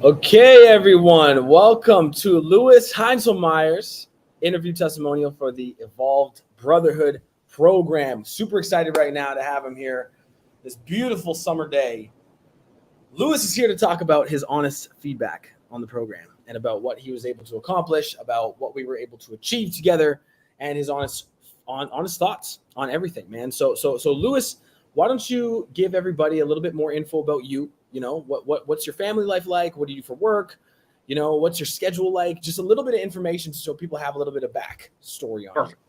Okay, everyone, welcome to Heinzlmeir's interview testimonial for the Evolved Brotherhood program. Super excited right now to have him here this beautiful summer day. Lewis is here to talk about his honest feedback on the program and about what he was able to accomplish, about what we were able to achieve together, and his honest thoughts on everything, man. So Lewis, why don't you give everybody a little bit more info about you? You know, what's your family life like? What do you do for work? You know, what's your schedule like? Just a little bit of information so people have a little bit of back story on Perfect.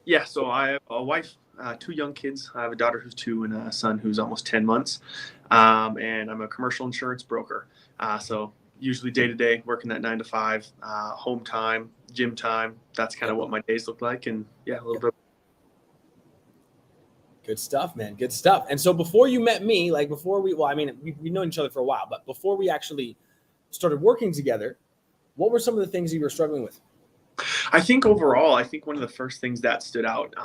Yeah, so I have a wife, two young kids. I have a daughter who's 2 and a son who's almost 10 months. And I'm a commercial insurance broker. So usually day to day, working that 9 to 5, home time, gym time. That's kind of what my days look like. And yeah, a little bit. Good stuff, man. Good stuff. And so before you met me, like before we've known each other for a while, but before we actually started working together, what were some of the things you were struggling with? I think overall, one of the first things that stood out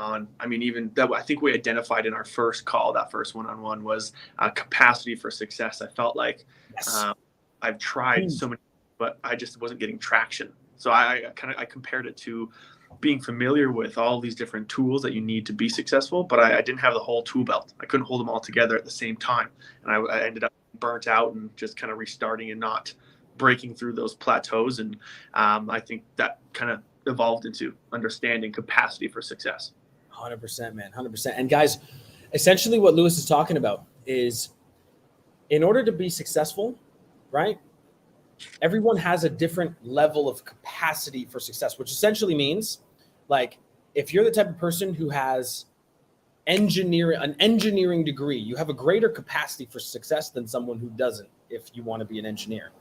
even that I think we identified in our first call, that first one-on-one, was capacity for success. I felt like I've tried so many, but I just wasn't getting traction. So I compared it to being familiar with all these different tools that you need to be successful, but I didn't have the whole tool belt. I couldn't hold them all together at the same time. And I ended up burnt out and just kind of restarting and not breaking through those plateaus. And I think that kind of evolved into understanding capacity for success. 100%, man, 100%. And guys, essentially what Lewis is talking about is in order to be successful, right? Everyone has a different level of capacity for success, which essentially means, like, if you're the type of person who has an engineering degree, you have a greater capacity for success than someone who doesn't, if you want to be an engineer.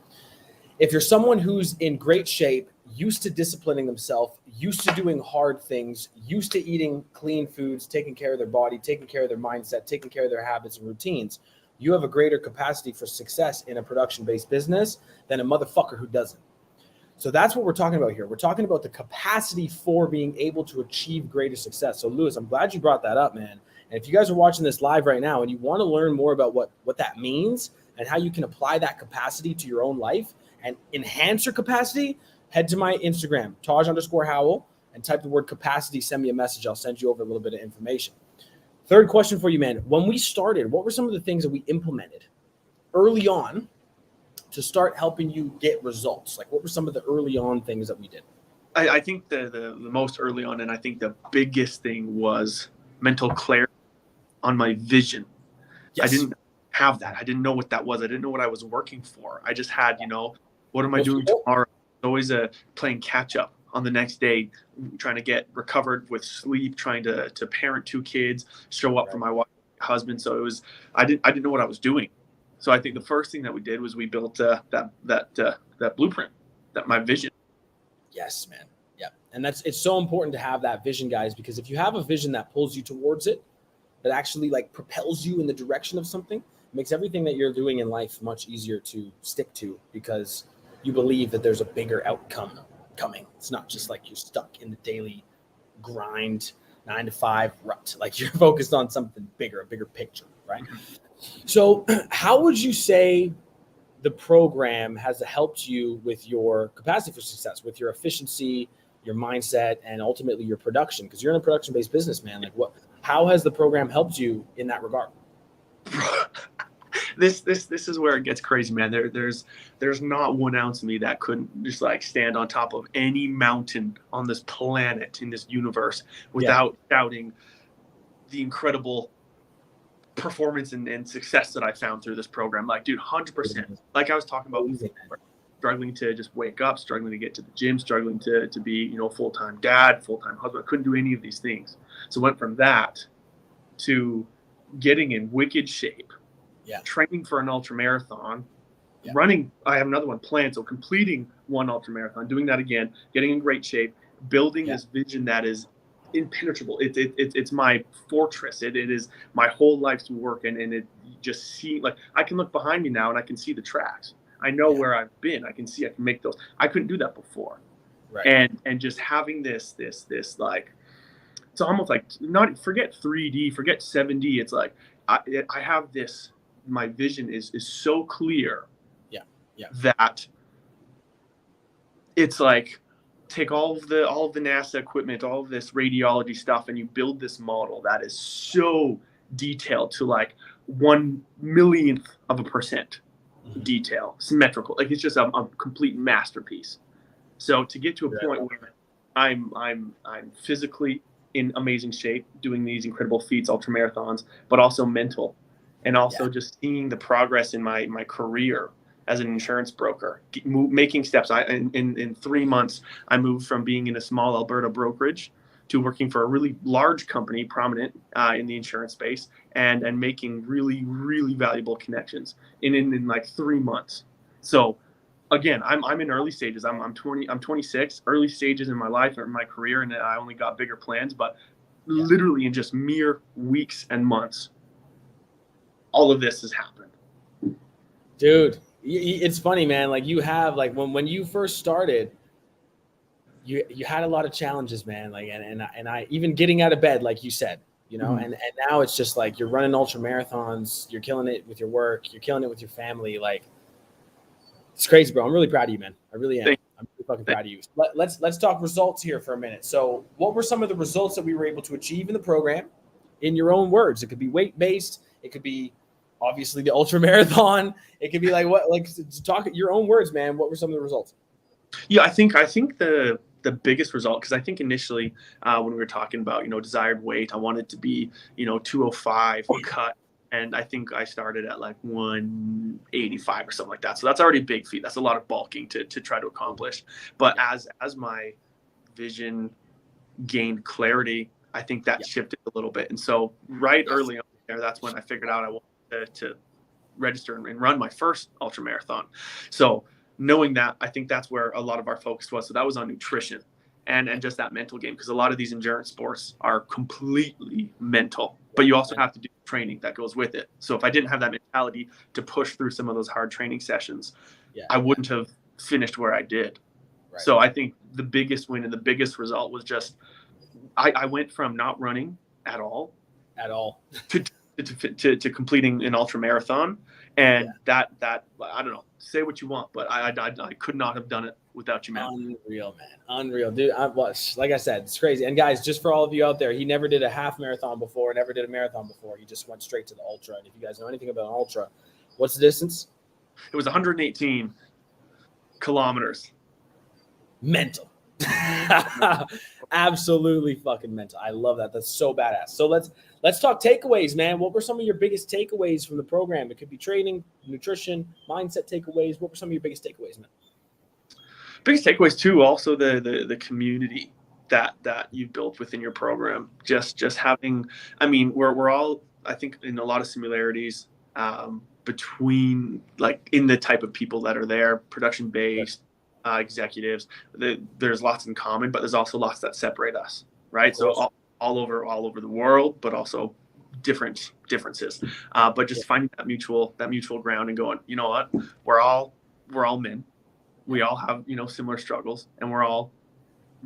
If you're someone who's in great shape, used to disciplining themselves, used to doing hard things, used to eating clean foods, taking care of their body, taking care of their mindset, taking care of their habits and routines, you have a greater capacity for success in a production-based business than a motherfucker who doesn't. So that's what we're talking about here. We're talking about the capacity for being able to achieve greater success. So Lewis, I'm glad you brought that up, man. And if you guys are watching this live right now and you want to learn more about what that means and how you can apply that capacity to your own life and enhance your capacity, head to my Instagram, Taj_Howell, and type the word capacity, send me a message. I'll send you over a little bit of information. Third question for you, man. When we started, what were some of the things that we implemented early on to start helping you get results? Like, what were some of the early on things that we did? I think the most early on, and I think the biggest thing, was mental clarity on my vision. Yes. I didn't have that. I didn't know what that was. I didn't know what I was working for. I just had, what am I doing tomorrow? Always playing catch up on the next day, trying to get recovered with sleep, trying to parent 2 kids, show up for my wife, husband. So it was, I didn't know what I was doing. So I think the first thing that we did was we built that blueprint, my vision. Yes, man. Yeah. And it's so important to have that vision, guys, because if you have a vision that pulls you towards it, that actually like propels you in the direction of something, it makes everything that you're doing in life much easier to stick to because you believe that there's a bigger outcome coming. It's not just like you're stuck in the daily grind, 9 to 5 rut. Like you're focused on something bigger, a bigger picture, right? So how would you say the program has helped you with your capacity for success, with your efficiency, your mindset, and ultimately your production? Because you're in a production-based business, man. Like how has the program helped you in that regard? This is where it gets crazy, man. There's not 1 ounce of me that couldn't just like stand on top of any mountain on this planet, in this universe, without doubting the incredible performance and success that I found through this program. Like, dude, 100%. Like I was talking about before, struggling to just wake up, struggling to get to the gym, struggling to be, full-time dad, full-time husband. I couldn't do any of these things. So went from that to getting in wicked shape. Training for an ultra marathon, running. I have another one planned. So completing 1 ultra marathon, doing that again, getting in great shape, building this vision that is impenetrable. It's my fortress. It is my whole life's work. And it just seems like I can look behind me now and I can see the tracks. I know where I've been. I can make those. I couldn't do that before. Right. And just having this like, it's almost like, not forget 3D, forget 7D. It's like, I have this, my vision is so clear that it's like, take all of the NASA equipment, all of this radiology stuff, and you build this model that is so detailed to like 1/1,000,000% detail, symmetrical. Like it's just a complete masterpiece. So to get to a point where I'm physically in amazing shape, doing these incredible feats, ultramarathons, but also mental, and also just seeing the progress in my career as an insurance broker, making steps. In 3 months, I moved from being in a small Alberta brokerage to working for a really large company, prominent in the insurance space, and making really, really valuable connections in like 3 months. So again, I'm in early stages. I'm 26, early stages in my life or in my career, and I only got bigger plans, but literally in just mere weeks and months, all of this has happened. Dude, it's funny, man. Like you have, like when you first started, you had a lot of challenges, man. Like, and I even getting out of bed, like you said, you know, and now it's just like you're running ultra marathons, you're killing it with your work, you're killing it with your family. Like, it's crazy, bro. I'm really proud of you, man. I really am. I'm really fucking proud of you. Let's talk results here for a minute. So what were some of the results that we were able to achieve in the program in your own words? It could be weight-based. It could be obviously the ultra marathon. It could be like what, like talk your own words, man. What were some of the results? Yeah, I think the biggest result, because I think initially when we were talking about, desired weight, I wanted to be, 205 cut. And I think I started at like 185 or something like that. So that's already a big feat. That's a lot of bulking to try to accomplish. But as my vision gained clarity, I think that shifted a little bit. And so early on there, that's when I figured out I wanted to register and run my first ultra marathon. So knowing that, I think that's where a lot of our focus was. So that was on nutrition and just that mental game, because a lot of these endurance sports are completely mental, but you also have to do training that goes with it. So if I didn't have that mentality to push through some of those hard training sessions, I wouldn't have finished where I did. Right. So I think the biggest win and the biggest result was just I went from not running at all to completing an ultra marathon. And that I don't know, say what you want, but I could not have done it without you, man. Unreal, man. Unreal, dude. Like I said, it's crazy. And guys, just for all of you out there, he never did a half marathon before, never did a marathon before. He just went straight to the ultra. And if you guys know anything about an ultra, what's the distance? It was 118 kilometers. Mental. Absolutely fucking mental. I love that. That's so badass. So let's talk takeaways, man. What were some of your biggest takeaways from the program? It could be training, nutrition, mindset takeaways. What were some of your biggest takeaways, man? Biggest takeaways too, also the community that you built within your program. Just having, I mean, we're all, I think, in a lot of similarities between, like, in the type of people that are there, production based. Executives, there's lots in common, but there's also lots that separate us, right? So all over the world, but also differences. But just finding that mutual ground and going, you know what, we're all men. We all have, similar struggles, and we're all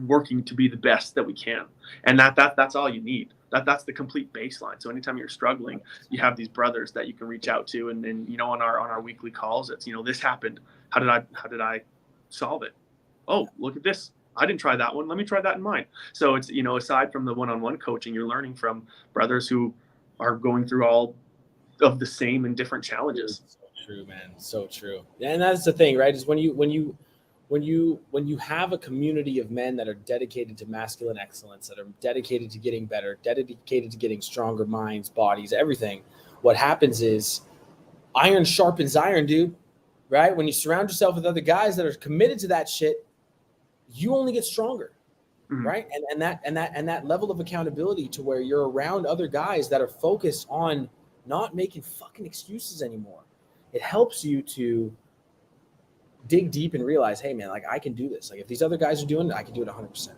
working to be the best that we can. And that's all you need. That's the complete baseline. So anytime you're struggling, you have these brothers that you can reach out to, and on our weekly calls, it's, this happened. How did I solve it? Oh, look at this. I didn't try that one. Let me try that in mine. So it's, aside from the one-on-one coaching, you're learning from brothers who are going through all of the same and different challenges. So true, man. So true. And that's the thing, right? Is when you have a community of men that are dedicated to masculine excellence, that are dedicated to getting better, dedicated to getting stronger minds, bodies, everything, what happens is iron sharpens iron, dude. Right? When you surround yourself with other guys that are committed to that shit, you only get stronger. Right? And that level of accountability to where you're around other guys that are focused on not making fucking excuses anymore. It helps you to dig deep and realize, hey man, like I can do this. Like if these other guys are doing it, I can do it 100%.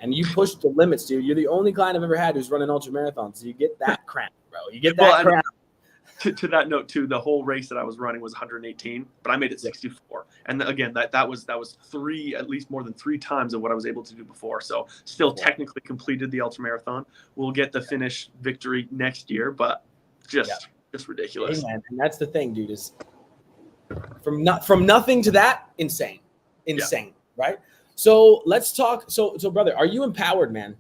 And you push the limits, dude. You're the only client I've ever had who's running ultra marathons. So you get that crap, bro. You get that crap. To that note too, the whole race that I was running was 118, but I made it 64. And again, that was at least more than 3 times of what I was able to do before. So still technically completed the ultra marathon. We'll get the finish victory next year, but just ridiculous. Hey, man. And that's the thing, dude, is From nothing to that, insane, right? So let's talk. So brother, are you empowered, man?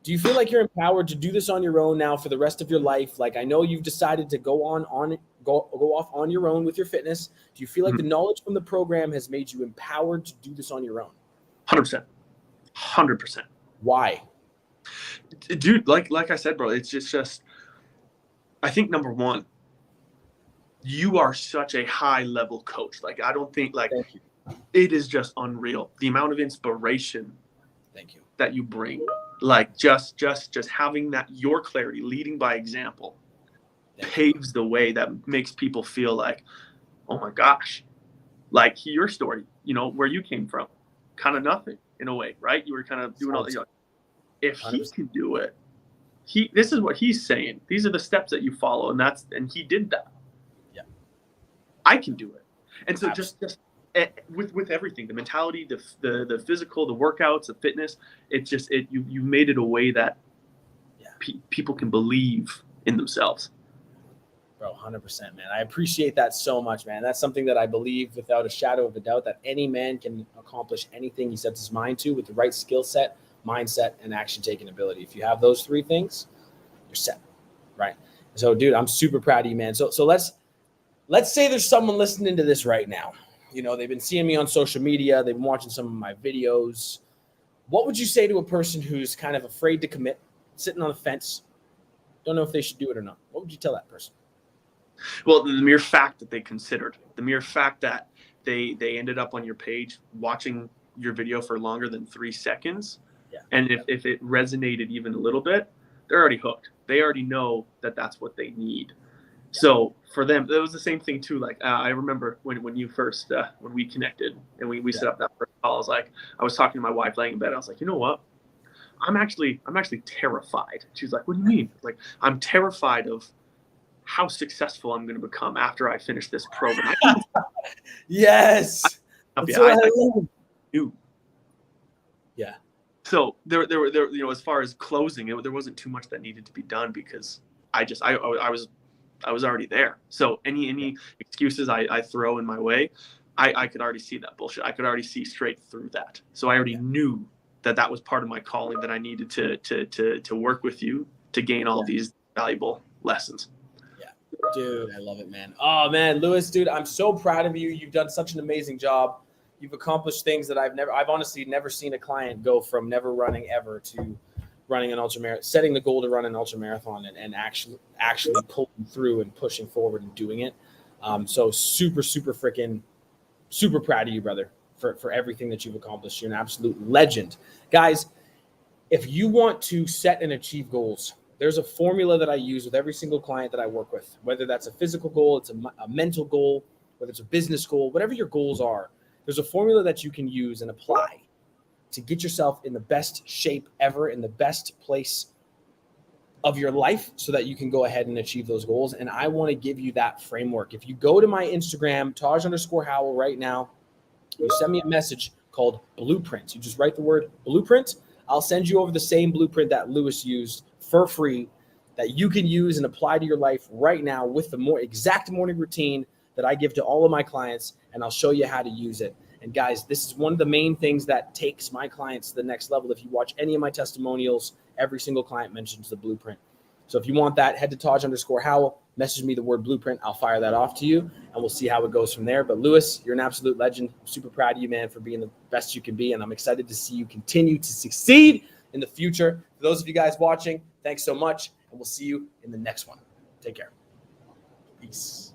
Do you feel like you're empowered to do this on your own now for the rest of your life? Like, I know you've decided to go off on your own with your fitness. Do you feel like the knowledge from the program has made you empowered to do this on your own? 100%. Why? Dude, like I said, bro, it's just I think number one, you are such a high level coach. Like, I don't think, like, it is just unreal the amount of inspiration that you bring. Like, just having that, your clarity, leading by example, paves the way that makes people feel like, oh my gosh, like your story, you know, where you came from, kind of nothing in a way, right? You were kind of doing all, you know, if he can do it, this is what he's saying. These are the steps that you follow, and he did that. Yeah, I can do it. And so just with everything, the mentality, the physical, the workouts, the fitness, you made it a way that people can believe in themselves. Bro, 100%, man. I appreciate that so much, man. That's something that I believe without a shadow of a doubt, that any man can accomplish anything he sets his mind to with the right skill set, mindset, and action-taking ability. If you have those three things, you're set, right? So, dude, I'm super proud of you, man. So let's say there's someone listening to this right now. You know, they've been seeing me on social media. They've been watching some of my videos. What would you say to a person who's kind of afraid to commit, sitting on the fence, don't know if they should do it or not? What would you tell that person? Well, the mere fact that they considered, the mere fact that they ended up on your page watching your video for longer than 3 seconds. Yeah. And if it resonated even a little bit, they're already hooked. They already know that that's what they need. So for them, it was the same thing too. Like, I remember when you first, when we connected and we set up that first call, I was talking to my wife laying in bed. I was like, you know what? I'm actually terrified. She's like, what do you mean? Like, I'm terrified of how successful I'm going to become after I finish this program. Yes. I knew. Yeah. So there, you know, as far as closing, there wasn't too much that needed to be done because I was already there. So any excuses I throw in my way, I could already see that bullshit. I could already see straight through that. So I already knew that was part of my calling, that I needed to work with you to gain all these valuable lessons. Dude, I love it, man. Oh, man, Lewis, dude, I'm so proud of you. You've done such an amazing job. You've accomplished things that I've honestly never seen a client go from never running ever to running an ultramarathon, setting the goal to run an ultramarathon and actually pulling through and pushing forward and doing it. So super proud of you, brother, for everything that you've accomplished. You're an absolute legend. Guys, if you want to set and achieve goals, there's a formula that I use with every single client that I work with, whether that's a physical goal, it's a mental goal, whether it's a business goal, whatever your goals are, there's a formula that you can use and apply to get yourself in the best shape ever, in the best place of your life so that you can go ahead and achieve those goals. And I want to give you that framework. If you go to my Instagram, Taj_Howell right now, you send me a message called Blueprint. You just write the word blueprint. I'll send you over the same blueprint that Lewis used for free that you can use and apply to your life right now with the more exact morning routine that I give to all of my clients, and I'll show you how to use it. And guys, this is one of the main things that takes my clients to the next level. If you watch any of my testimonials, every single client mentions the blueprint. So if you want that, head to Taj_Howell, message me the word blueprint. I'll fire that off to you, and we'll see how it goes from there. But Lewis, you're an absolute legend. I'm super proud of you, man, for being the best you can be, and I'm excited to see you continue to succeed in the future. For those of you guys watching, thanks so much, and we'll see you in the next one. Take care. Peace.